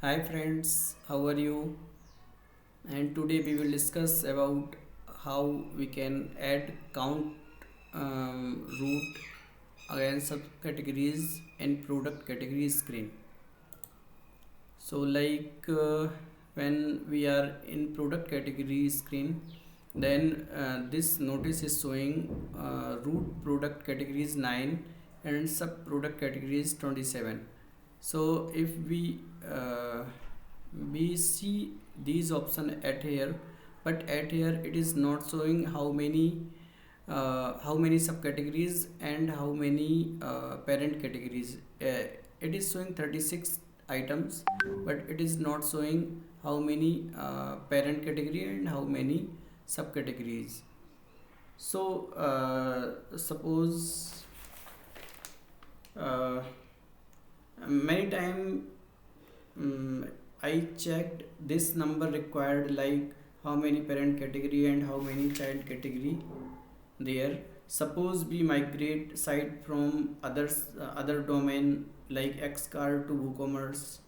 Hi friends, how are you? And today we will discuss about how we can add count, root and subcategories in product category screen. So when we are in product category screen, then this notice is showing root product categories 9 and sub product categories 27. So if we see these option at here, but at here it is not showing how many subcategories and how many parent categories. It is showing 36 items, but it is not showing how many parent category and how many subcategories. So suppose uh, many time I checked this number required, like how many parent category and how many child category there. Suppose we migrate site from other domain like xcar to WooCommerce,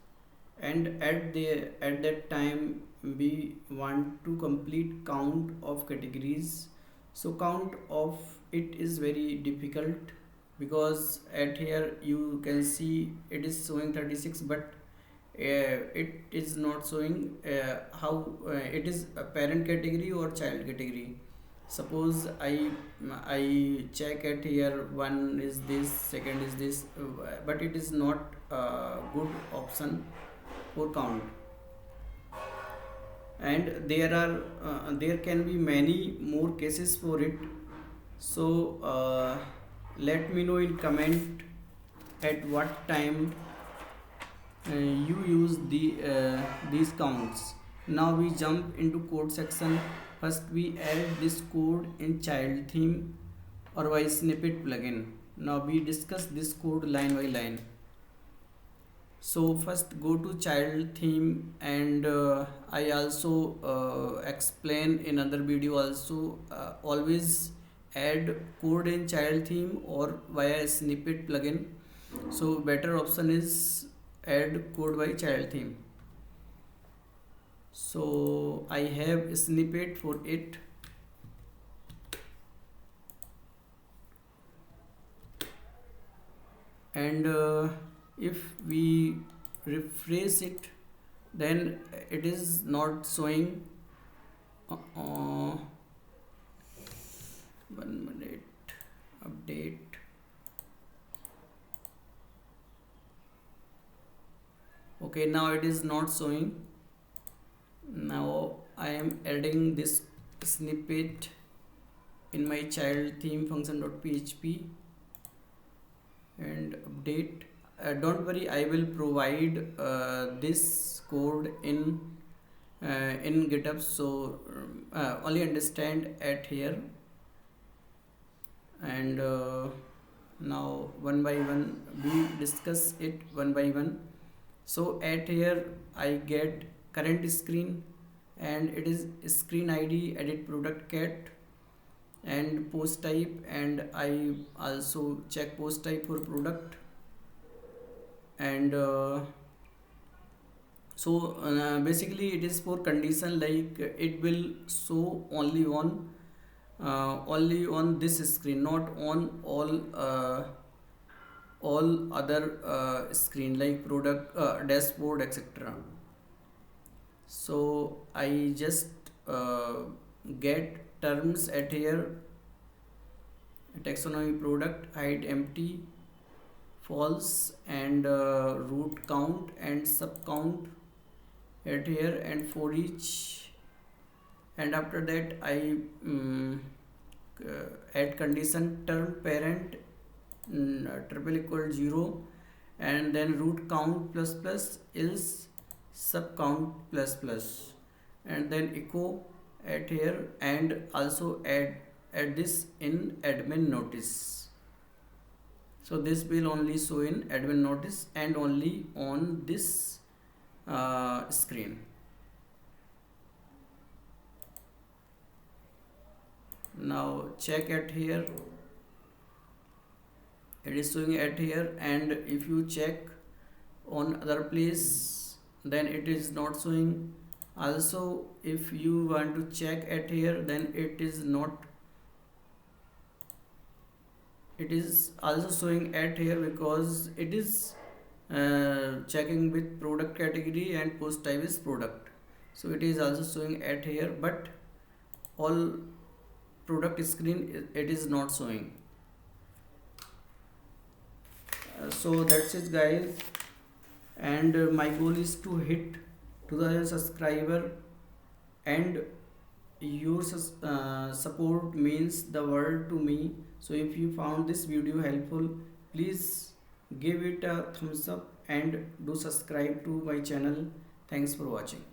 and at that time we want to complete count of categories. So count of it is very difficult, because at here you can see it is showing 36, but it is not showing how it is a parent category or child category. Suppose I check at here, one is this, second is this, but it is not a good option for count. And there can be many more cases for it. So let me know in comment at what time you use these counts. Now we jump into code section. First we add this code in child theme or by snippet plugin. Now we discuss this code line by line. So first go to child theme, and I also explain in other video also, always add code in child theme or via snippet plugin. So better option is add code by child theme. So I have a snippet for it. And if we refresh it, then it is not showing. 1 minute, update. Okay, now it is not showing. Now I am adding this snippet in my child theme function.php and update. Don't worry, I will provide this code in GitHub, so only understand at here. And now one by one we discuss it one by one. So at here I get current screen, and it is screen id, edit product cat, and post type, and I also check post type for product. And basically it is for condition, like it will show only on this screen, not on all other screen like product, dashboard, etc. So I just get terms at here: taxonomy, product, height empty, false, and root count and sub count at here, and for each. And after that I add condition: term parent triple equal 0, and then root count plus plus is sub count plus plus, and then echo at here, and also add this in admin notice. So this will only show in admin notice and only on this screen. Now check at here, it is showing at here. And if you check on other place, then it is not showing. Also if you want to check at here, then it is not, it is also showing at here because it is checking with product category and post type is product, so it is also showing at here, but all product screen it is not showing. So that's it guys, and my goal is to hit 2000 subscriber, and your support means the world to me. So if you found this video helpful, please give it a thumbs up and do subscribe to my channel. Thanks for watching.